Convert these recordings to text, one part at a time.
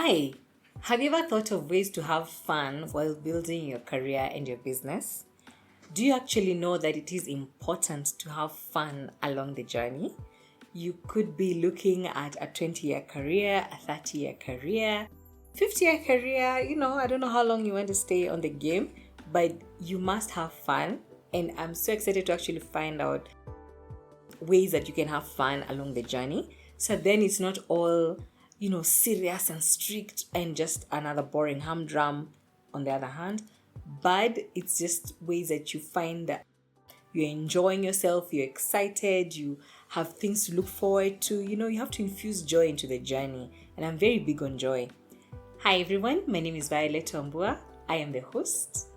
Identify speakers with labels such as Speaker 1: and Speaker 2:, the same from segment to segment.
Speaker 1: Hi, have you ever thought of ways to have fun while building your career and your business? Do you actually know that it is important to have fun along the journey? You could be looking at a 20-year career, a 30-year career, 50-year career. I don't know how long you want to stay on the game, but you must have fun. And I'm so excited to actually find out ways that you can have fun along the journey. So then it's not all, serious and strict and just another boring humdrum on the other hand. But it's just ways that you find that you're enjoying yourself, you're excited, you have things to look forward to. You have to infuse joy into the journey. And I'm very big on joy. Hi everyone, my name is Violette Wambua. I am the host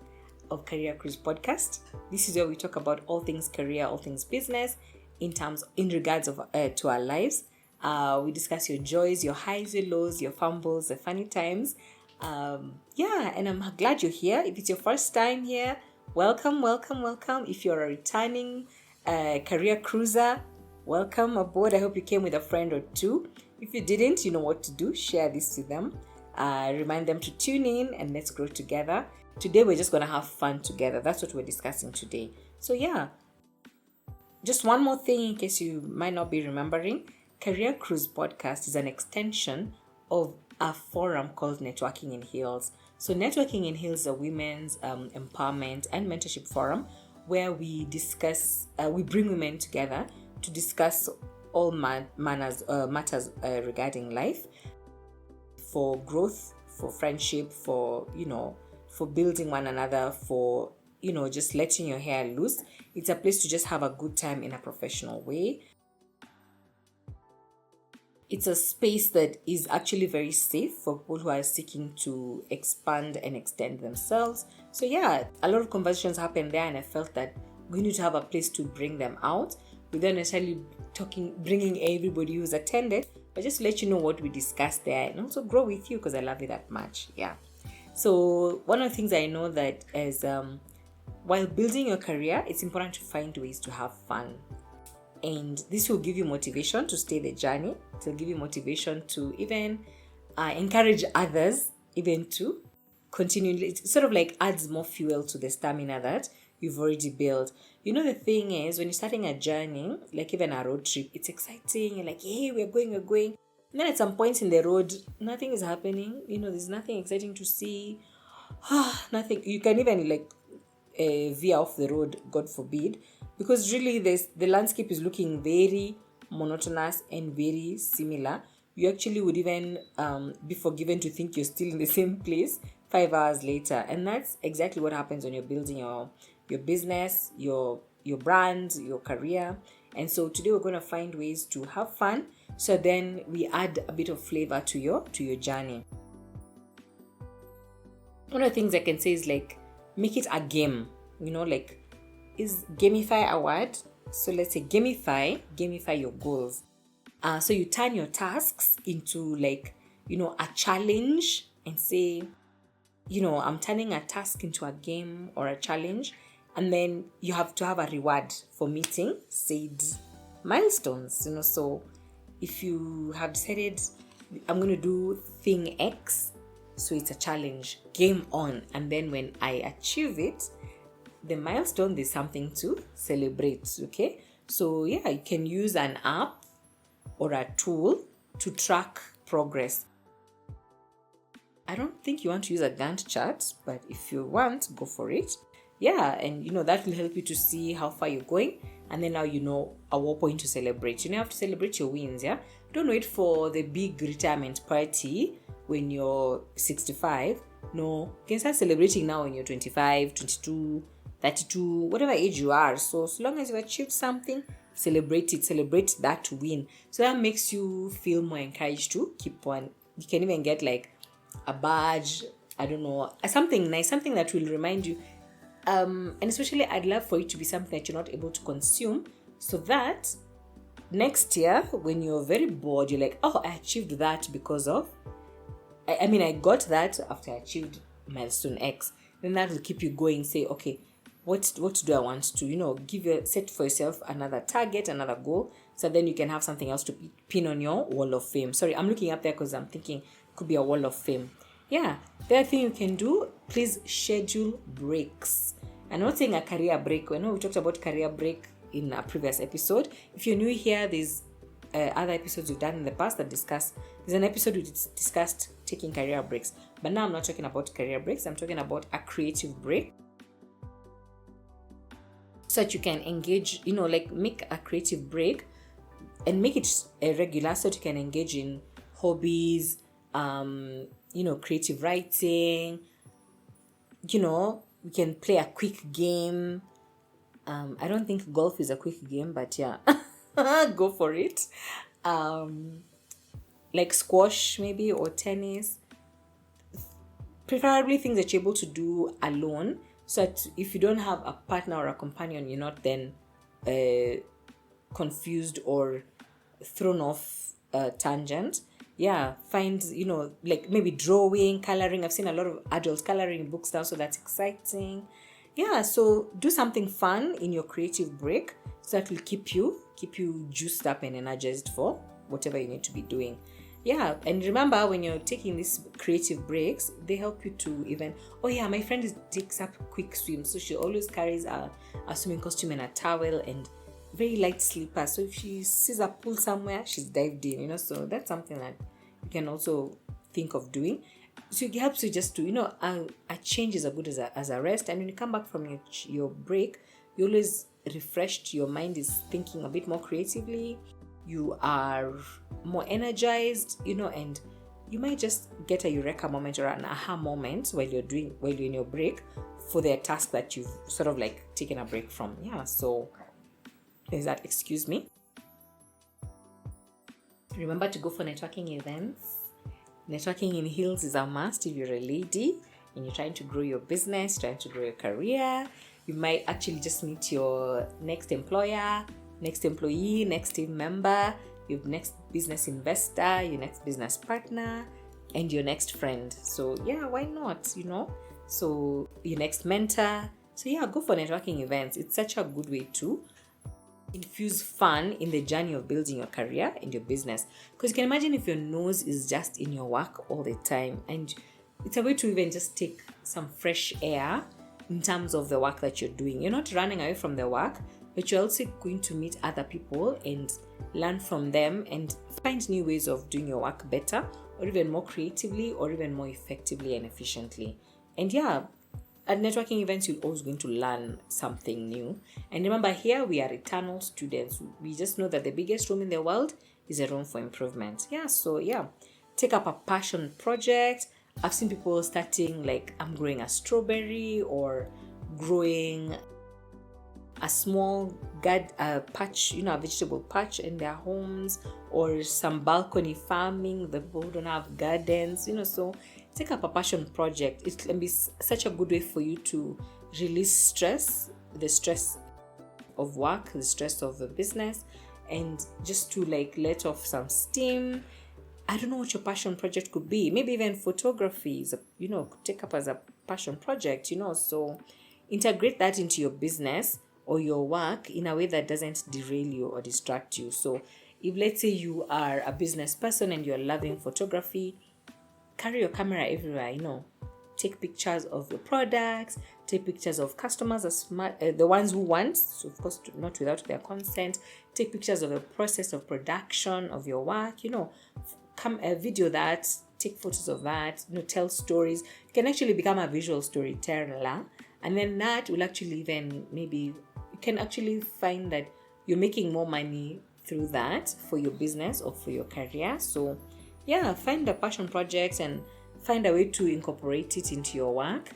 Speaker 1: of Career Cruise Podcast. This is where we talk about all things career, all things business, in regards of to our lives. We discuss your joys, your highs, your lows, your fumbles, the funny times. And I'm glad you're here. If it's your first time here, welcome. If you're a returning career cruiser, welcome aboard. I hope you came with a friend or two. If you didn't, you know what to do. Share this with them. Remind them to tune in and let's grow together. Today, we're just going to have fun together. That's what we're discussing today. So just one more thing in case you might not be remembering. Career Cruise Podcast is an extension of a forum called Networking in Heels. So Networking in Heels is a women's empowerment and mentorship forum where we bring women together to discuss all matters regarding life, for growth, for friendship, for building one another, for just letting your hair loose. It's a place to just have a good time in a professional way. It's a space that is actually very safe for people who are seeking to expand and extend themselves. So a lot of conversations happen there, and I felt that we need to have a place to bring them out without necessarily bringing everybody who's attended, but just let you know what we discussed there and also grow with you because I love you that much. So one of the things I know that is while building your career, it's important to find ways to have fun. And this will give you motivation to stay the journey. It will give you motivation to even encourage others even to continue. It sort of like adds more fuel to the stamina that you've already built. The thing is, when you're starting a journey, like even a road trip, it's exciting. You're like, hey, we're going. And then at some point in the road, nothing is happening. There's nothing exciting to see. Nothing. You can even veer off the road, God forbid, because really the landscape is looking very monotonous and very similar. You actually would even be forgiven to think you're still in the same place 5 hours later. And that's exactly what happens when you're building your business, your brand, your career. And so today we're going to find ways to have fun, so then we add a bit of flavor to your journey. One of the things I can say is make it a game. Is gamify a word? So let's say gamify your goals. So you turn your tasks into a challenge and say, I'm turning a task into a game or a challenge. And then you have to have a reward for meeting said milestones. So if you have decided I'm going to do thing X, so it's a challenge, game on. And then when I achieve it, the milestone, there's something to celebrate. Okay. So you can use an app or a tool to track progress. I don't think you want to use a Gantt chart, but if you want, go for it. And that will help you to see how far you're going. And then now at what point to celebrate. You have to celebrate your wins. Don't wait for the big retirement party when you're 65. No, you can start celebrating now when you're 25, 22, 32, whatever age you are. So as long as you achieved something, celebrate it. Celebrate that win. So that makes you feel more encouraged to keep on. You can even get a badge, I don't know, something nice, something that will remind you. And especially I'd love for it to be something that you're not able to consume, so that next year when you're very bored, you're like, oh, I achieved that because of, I got that after I achieved milestone X. Then that will keep you going. Say, okay, what do I want to, set for yourself another target, another goal, so then you can have something else to pin on your wall of fame. Sorry, I'm looking up there because I'm thinking could be a wall of fame. Yeah, the other thing you can do, please schedule breaks. I'm not saying a career break. I know we talked about career break in a previous episode. If you're new here, there's other episodes we've done in the past that discuss. There's an episode we discussed taking career breaks. But now I'm not talking about career breaks. I'm talking about a creative break. So that you can engage, make a creative break and make it a regular so that you can engage in hobbies, creative writing. We can play a quick game. I don't think golf is a quick game, but yeah, go for it. Like squash maybe, or tennis. Preferably things that you're able to do alone, so that if you don't have a partner or a companion, you're not then confused or thrown off tangent. Yeah, find, like maybe drawing, coloring. I've seen a lot of adults coloring books now, so that's exciting. Yeah, so do something fun in your creative break, so that will keep you juiced up and energized for whatever you need to be doing. Yeah, and remember, when you're taking these creative breaks, they help you to even, my friend takes up quick swim, so she always carries a swimming costume and a towel and very light slippers. So if she sees a pool somewhere, she's dived in, so that's something that you can also think of doing. So it helps you just to, a change is as good as a rest. And when you come back from your break, you're always refreshed, your mind is thinking a bit more creatively, you are more energized, and you might just get a eureka moment or an aha moment while you're in your break for the task that you've sort of like taken a break from. Yeah, so there's that. Excuse me. Remember to go for networking events. Networking in heels is a must if you're a lady and you're trying to grow your business, trying to grow your career. You might actually just meet your next employer, next employee, next team member, your next business investor, your next business partner, and your next friend. So yeah, why not, So your next mentor. So yeah, go for networking events. It's such a good way to infuse fun in the journey of building your career and your business. Because you can imagine if your nose is just in your work all the time, and it's a way to even just take some fresh air in terms of the work that you're doing. You're not running away from the work, but you're also going to meet other people and learn from them and find new ways of doing your work better, or even more creatively, or even more effectively and efficiently. And yeah, at networking events, you're always going to learn something new. And remember, here we are eternal students. We just know that the biggest room in the world is a room for improvement. Yeah, so yeah, take up a passion project. I've seen people starting, like, I'm growing a strawberry, or growing a small patch, a vegetable patch in their homes, or some balcony farming, the people who don't have gardens, so take up a passion project. It can be such a good way for you to release stress, the stress of work, the stress of the business, and just to let off some steam. I don't know what your passion project could be. Maybe even photography is, take up as a passion project, so integrate that into your business or your work in a way that doesn't derail you or distract you. So if, let's say, you are a business person and you're loving photography, carry your camera everywhere, take pictures of your products, take pictures of customers, the ones who want, so of course not without their consent, take pictures of the process of production of your work, video that, take photos of that, tell stories. You can actually become a visual storyteller, and then that will actually then, maybe you can actually find that you're making more money through that for your business or for your career. So yeah, find the passion projects and find a way to incorporate it into your work.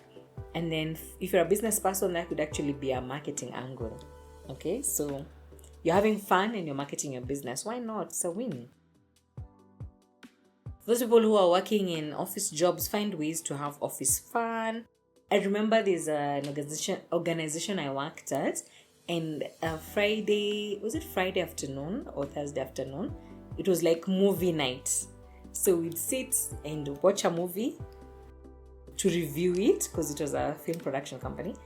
Speaker 1: And then if you're a business person, that could actually be a marketing angle. Okay, so you're having fun and you're marketing your business. Why not? It's a win. Those people who are working in office jobs, find ways to have office fun. I remember there's an organization I worked at, and Friday afternoon or Thursday afternoon, it was like movie night. So we'd sit and watch a movie, to review it, because it was a film production company,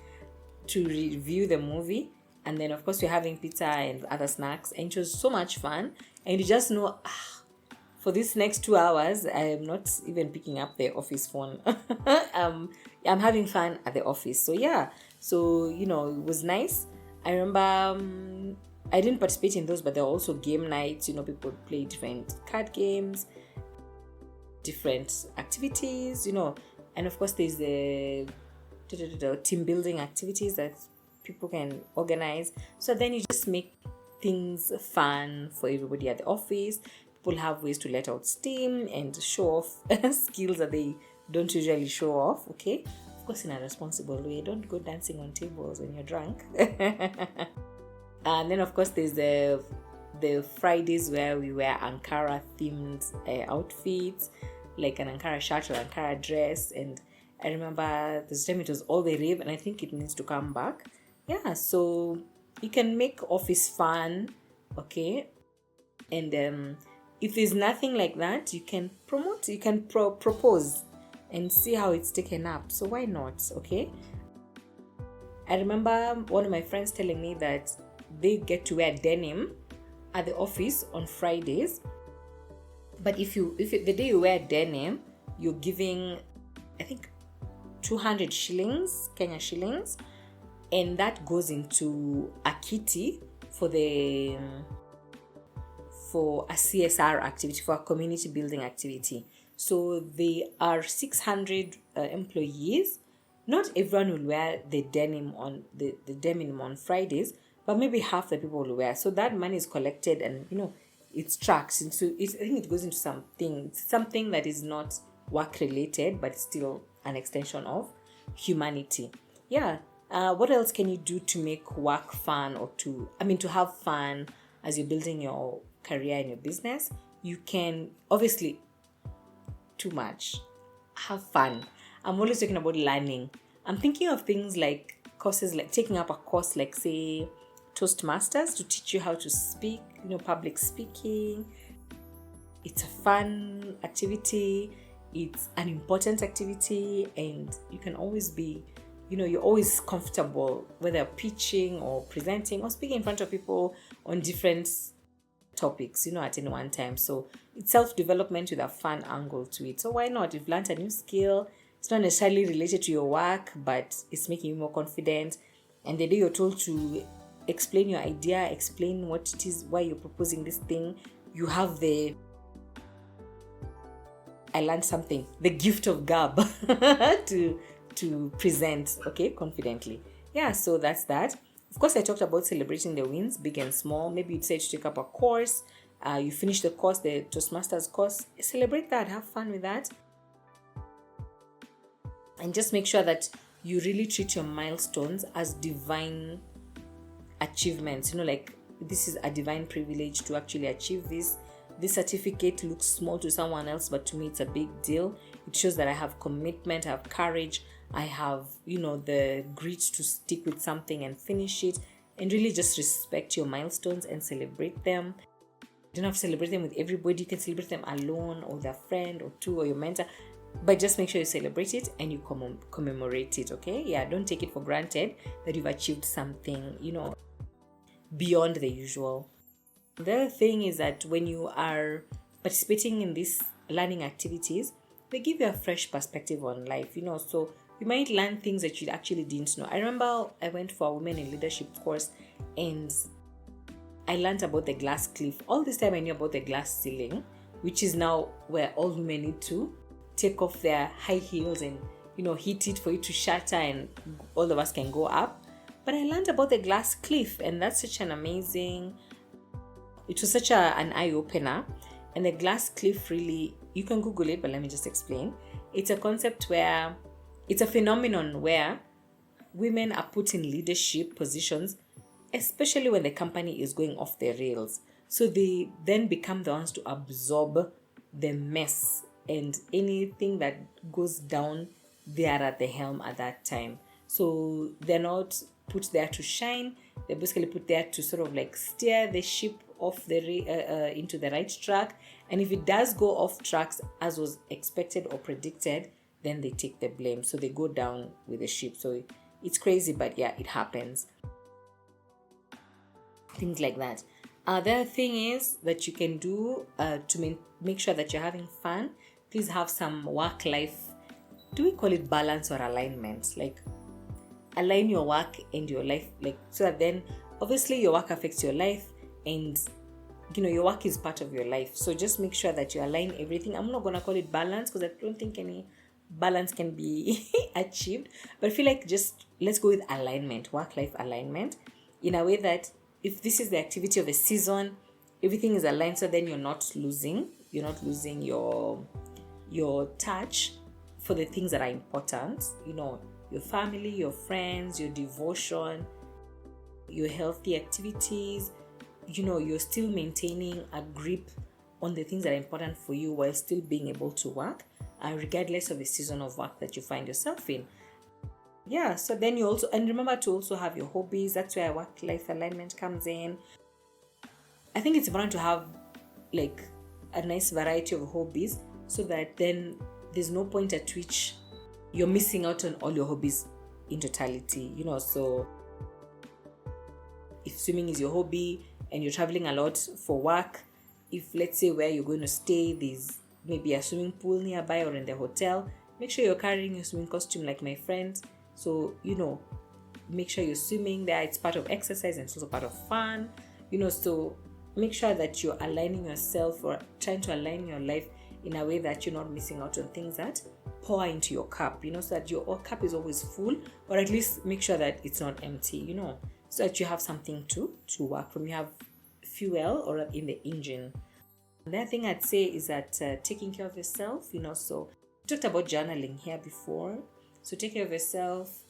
Speaker 1: to review the movie. And then, of course, we're having pizza and other snacks. And it was so much fun. And you just know, for this next 2 hours, I'm not even picking up the office phone. I'm having fun at the office. So yeah, so it was nice. I remember I didn't participate in those, but there were also game nights. People play different card games, different activities. And of course there's the team building activities that people can organize. So then you just make things fun for everybody at the office. People have ways to let out steam and show off skills that they don't usually show off. Okay, of course in a responsible way. Don't go dancing on tables when you're drunk. And then of course there's the Fridays where we wear Ankara themed outfits, like an Ankara shirt or Ankara dress. And I remember this time it was all the rave, and I think it needs to come back. Yeah, so you can make office fun, okay? And if there's nothing like that, you can promote, you can propose and see how it's taken up. So why not, okay? I remember one of my friends telling me that they get to wear denim at the office on Fridays. But if the day you wear denim, you're giving, I think, 200 shillings, Kenya shillings, and that goes into a kitty for a CSR activity, for a community building activity. So they are 600 employees. Not everyone will wear the denim on the denim on Fridays, but maybe half the people will wear. So that money is collected and it's tracked into it. I think it goes into something that is not work related, but still an extension of humanity. Yeah. What else can you do to make work fun, or to have fun as you're building your career in your business? You can, obviously, too much, have fun. I'm always talking about learning. I'm thinking of things like courses, like taking up a course like, say, Toastmasters, to teach you how to speak, public speaking. It's a fun activity, it's an important activity, and you can always be, you're always comfortable, whether pitching or presenting or speaking in front of people on different topics, at any one time. So it's self-development with a fun angle to it. So why not? You've learned a new skill. It's not necessarily related to your work, but it's making you more confident. And the day you're told to explain your idea, explain what it is, why you're proposing this thing, you have I learned something, the gift of gab to present, okay, confidently. Yeah, so that's that. Of course, I talked about celebrating the wins, big and small. Maybe you decide to take up a course, you finish the course, the Toastmasters course, celebrate that, have fun with that. And just make sure that you really treat your milestones as divine achievements. Like, this is a divine privilege to actually achieve this. This certificate looks small to someone else, but to me it's a big deal. It shows that I have commitment, I have courage, I have, the grit to stick with something and finish it. And really just respect your milestones and celebrate them. You don't have to celebrate them with everybody. You can celebrate them alone, or with a friend or two, or your mentor. But just make sure you celebrate it and you commemorate it, okay? Yeah, don't take it for granted that you've achieved something, beyond the usual. The other thing is that when you are participating in these learning activities, they give you a fresh perspective on life, so you might learn things that you actually didn't know. I remember I went for a women in leadership course, and I learned about the glass cliff. All this time I knew about the glass ceiling, which is now where all women need to take off their high heels and hit it for it to shatter and all of us can go up. But I learned about the glass cliff, and that's such an amazing, it was such an eye-opener. And the glass cliff, really, you can Google it, but let me just explain. It's a concept where, it's a phenomenon where women are put in leadership positions, especially when the company is going off the rails. So they then become the ones to absorb the mess, and anything that goes down, they are at the helm at that time. So they're not put there to shine. They're basically put there to sort of like steer the ship off the into the right track. And if it does go off tracks as was expected or predicted, then they take the blame. So they go down with the ship. So it's crazy, but yeah, it happens. Things like that. The other thing is that you can do to make sure that you're having fun. Please have some work-life, do we call it balance or alignment? Like, align your work and your life, like, so that then obviously your work affects your life, and your work is part of your life. So just make sure that you align everything. I'm not gonna call it balance because I don't think any balance can be achieved, but I feel like just let's go with alignment, work-life alignment, in a way that if this is the activity of a season, everything is aligned, so then you're not losing your touch for the things that are important, your family, your friends, your devotion, your healthy activities. You're still maintaining a grip on the things that are important for you while still being able to work, regardless of the season of work that you find yourself in. Yeah, so then you also, and remember to also have your hobbies. That's where work-life alignment comes in. I think it's important to have like a nice variety of hobbies, so that then there's no point at which you're missing out on all your hobbies in totality. So if swimming is your hobby and you're traveling a lot for work, if let's say where you're going to stay, there's maybe a swimming pool nearby or in the hotel, make sure you're carrying your swimming costume like my friend. So, make sure you're swimming there. It's part of exercise and it's also part of fun, so make sure that you're aligning yourself or trying to align your life in a way that you're not missing out on things that pour into your cup, so that your cup is always full, or at least make sure that it's not empty, so that you have something to work from. You have fuel or in the engine. The other thing I'd say is that taking care of yourself, so we talked about journaling here before. So take care of yourself,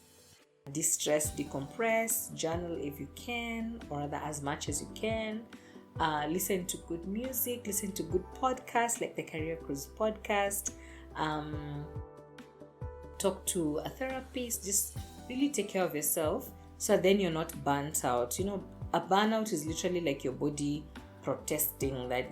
Speaker 1: de-stress, decompress, journal if you can, or rather as much as you can. Listen to good music, listen to good podcasts like the Career Cruise podcast. Talk to a therapist. Just really take care of yourself, so then you're not burnt out. A burnout is literally like your body protesting that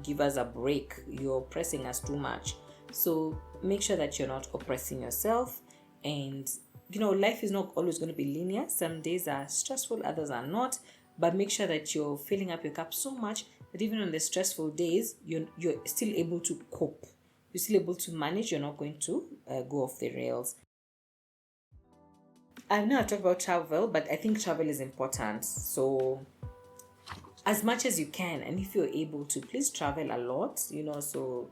Speaker 1: give us a break, you're pressing us too much. So make sure that you're not oppressing yourself. And life is not always going to be linear. Some days are stressful, others are not, but make sure that you're filling up your cup so much that even on the stressful days, you're still able to cope, you're still able to manage, you're not going to go off the rails. I've now talked about travel, but I think travel is important. So as much as you can, and if you're able to, please travel a lot, so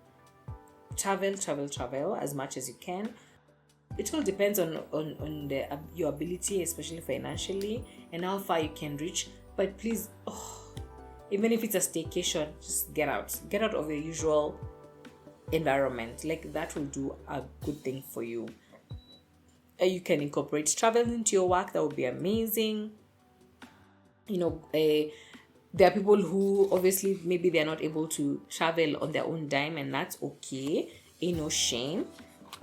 Speaker 1: travel as much as you can. It all depends on your ability, especially financially, and how far you can reach. But please, even if it's a staycation, just get out of your usual environment. Like, that will do a good thing for you. You can incorporate travel into your work. That would be amazing. There are people who obviously maybe they're not able to travel on their own dime, and that's okay. No shame.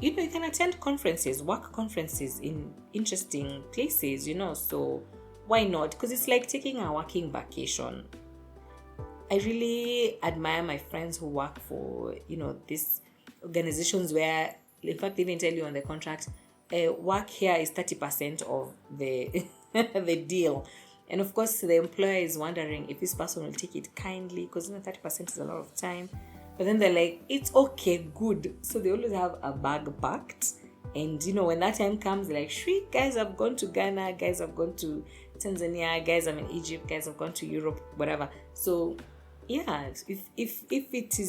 Speaker 1: You can attend conferences, work conferences in interesting places, so why not? Because it's like taking a working vacation. I really admire my friends who work for, these organizations where, in fact, they even tell you on the contract, work here is 30% of the the deal. And of course, the employer is wondering if this person will take it kindly, because 30% is a lot of time. But then they're like, it's okay, good. So they always have a bag packed. And, when that time comes, they're like, shriek, guys, I've gone to Ghana, guys, I've gone to Tanzania, guys, I'm in Egypt, guys, I've gone to Europe, whatever. So, yeah, if it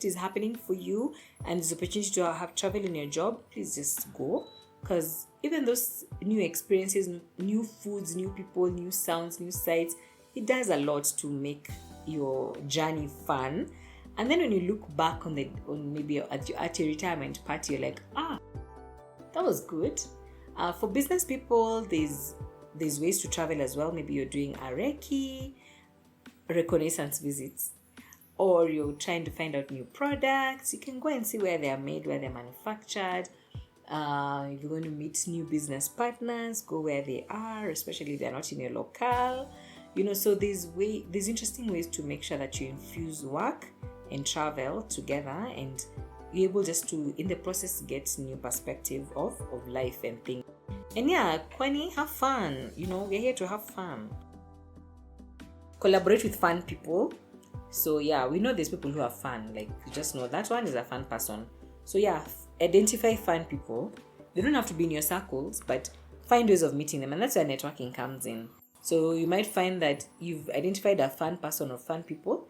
Speaker 1: is happening for you and there's opportunity to have travel in your job, please just go. Because even those new experiences, new foods, new people, new sounds, new sights, it does a lot to make your journey fun. And then when you look back on maybe at your retirement party, you're like, that was good. For business people, there's ways to travel as well. Maybe you're doing a recce, reconnaissance visits, or you're trying to find out new products. You can go and see where they are made, where they're manufactured. If you're going to meet new business partners, go where they are, especially if they're not in your locale. So there's interesting ways to make sure that you infuse work and travel together, and you're able just to, in the process, get new perspective of life and things. And yeah, Kwani, have fun. We're here to have fun. Collaborate with fun people. So yeah, we know there's people who are fun. Like, you just know that one is a fun person. So yeah, identify fun people. They don't have to be in your circles, but find ways of meeting them, and that's where networking comes in. So you might find that you've identified a fun person or fun people,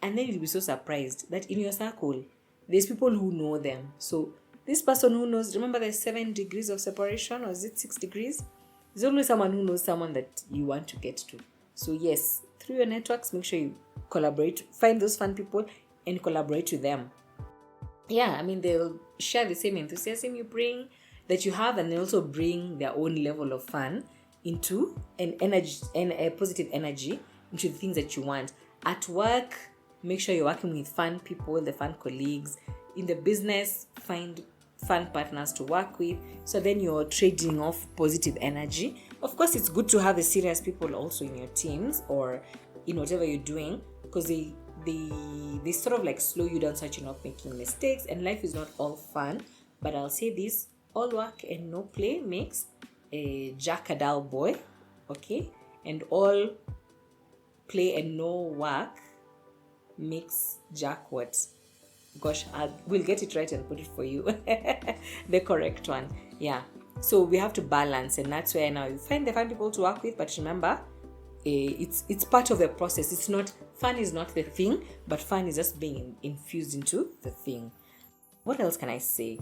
Speaker 1: and then you'll be so surprised that in your circle, there's people who know them. So this person who knows, remember there's 7 degrees of separation, or is it 6 degrees? There's always someone who knows someone that you want to get to. So yes, through your networks, make sure you collaborate, find those fun people and collaborate with them. Yeah, I mean, they'll share the same enthusiasm you bring, that you have, and they also bring their own level of fun into an energy and a positive energy into the things that you want. At work, make sure you're working with fun people, the fun colleagues. In the business, find fun partners to work with, so then you're trading off positive energy. Of course, it's good to have the serious people also in your teams or in whatever you're doing, because they sort of like slow you down so that you're not making mistakes, and life is not all fun. But I'll say this, all work and no play makes a Jack a dull boy, okay? And all play and no work makes Jack what? Gosh, we'll get it right and put it for you. The correct one. Yeah. So we have to balance, and that's where now you find the fun people to work with. But remember, it's part of the process. It's not fun is not the thing, but fun is just being infused into the thing. What else can I say?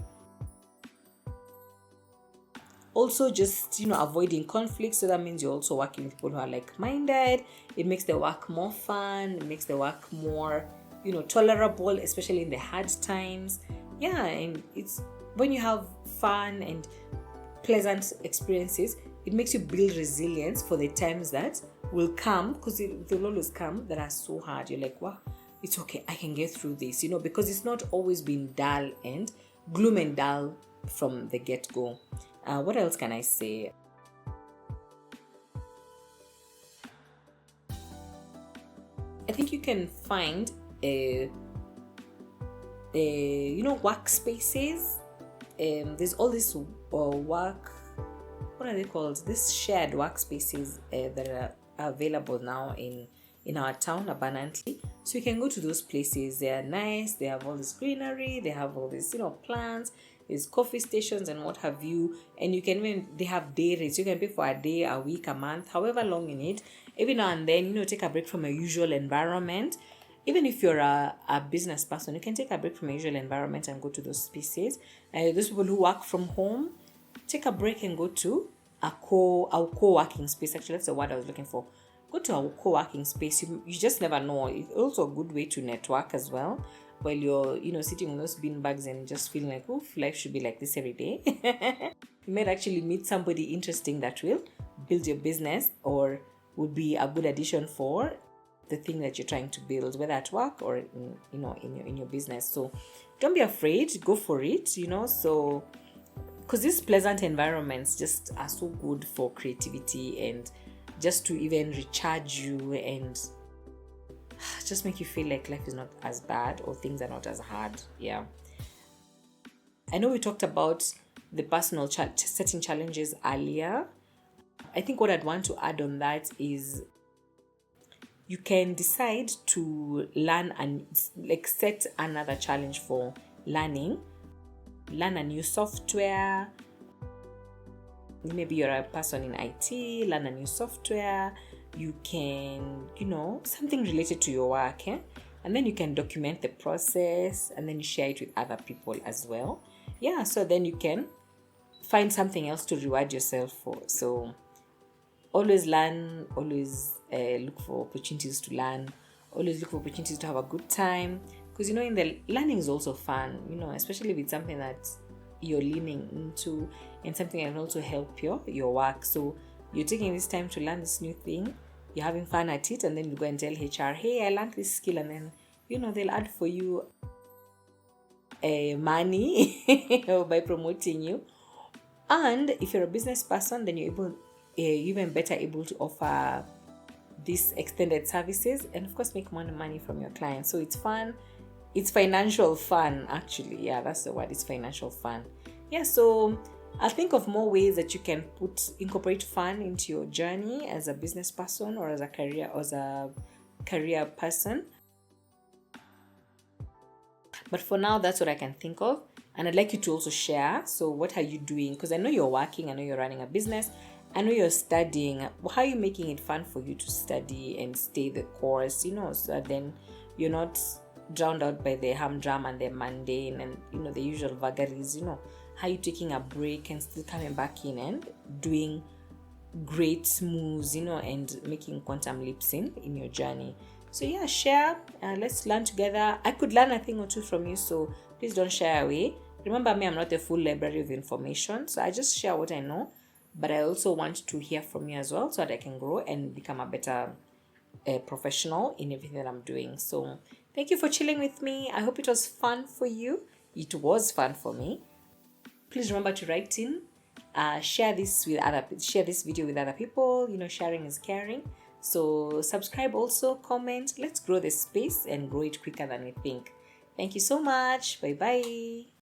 Speaker 1: Also, just avoiding conflicts. So that means you're also working with people who are like-minded. It makes the work more fun. It makes the work more tolerable, especially in the hard times. Yeah, and it's when you have fun and pleasant experiences, it makes you build resilience for the times that will come, because they'll always come, that are so hard. You're like, wow, it's okay, I can get through this, because it's not always been dull and gloom and dull from the get-go. What else can I say? I think you can find workspaces. There's all this work, what are they called? These shared workspaces that are available now in our town abundantly. So you can go to those places. They are nice. They have all this greenery. They have all these plants. There's coffee stations and what have you. And you can they have day rates. You can pay for a day, a week, a month, however long you need. Every now and then, take a break from your usual environment. Even if you're a business person, you can take a break from your usual environment and go to those spaces. Those people who work from home, take a break and go to our co-working space. Actually, that's the word I was looking for. Go to our co-working space. You just never know. It's also a good way to network as well, while you're sitting on those bean bags and just feeling like, oof, life should be like this every day. You might actually meet somebody interesting that will build your business or would be a good addition for the thing that you're trying to build, whether at work or in your business. So don't be afraid, go for it. So because these pleasant environments just are so good for creativity and just to even recharge you and just make you feel like life is not as bad or things are not as hard. Yeah, I know we talked about the personal setting challenges earlier. I think what I'd want to add on that is you can decide to learn and set another challenge for learning. Learn a new software. Maybe you're a person in IT, learn a new software. You can, something related to your work. And then you can document the process and then you share it with other people as well. Yeah, so then you can find something else to reward yourself for. So always learn, always look for opportunities to learn, always look for opportunities to have a good time. Because, in the learning is also fun, especially if it's something that you're leaning into and something that can also help your work. So you're taking this time to learn this new thing, you're having fun at it, and then you go and tell HR, hey, I learned this skill, and then, they'll add for you money by promoting you. And if you're a business person, then you're even better able to offer these extended services and of course make more money from your clients. So it's fun. It's financial fun, actually. Yeah, that's the word. It's financial fun. Yeah, so I'll think of more ways that you can incorporate fun into your journey as a business person or as a career person. But for now, that's what I can think of. And I'd like you to also share. So what are you doing? Because I know you're working, I know you're running a business, I know you're studying. How are you making it fun for you to study and stay the course, so that then you're not drowned out by the humdrum and the mundane and, the usual vagaries, How are you taking a break and still coming back in and doing great moves, and making quantum leaps in your journey? So yeah, share. Let's learn together. I could learn a thing or two from you, so please don't share away. Remember me, I'm not a full library of information, so I just share what I know, but I also want to hear from you as well so that I can grow and become a better professional in everything that I'm doing. So thank you for chilling with me. I hope it was fun for you. It was fun for me. Please remember to write in, share this video with other people. Sharing is caring. So subscribe, also comment. Let's grow this space and grow it quicker than we think. Thank you so much. Bye bye.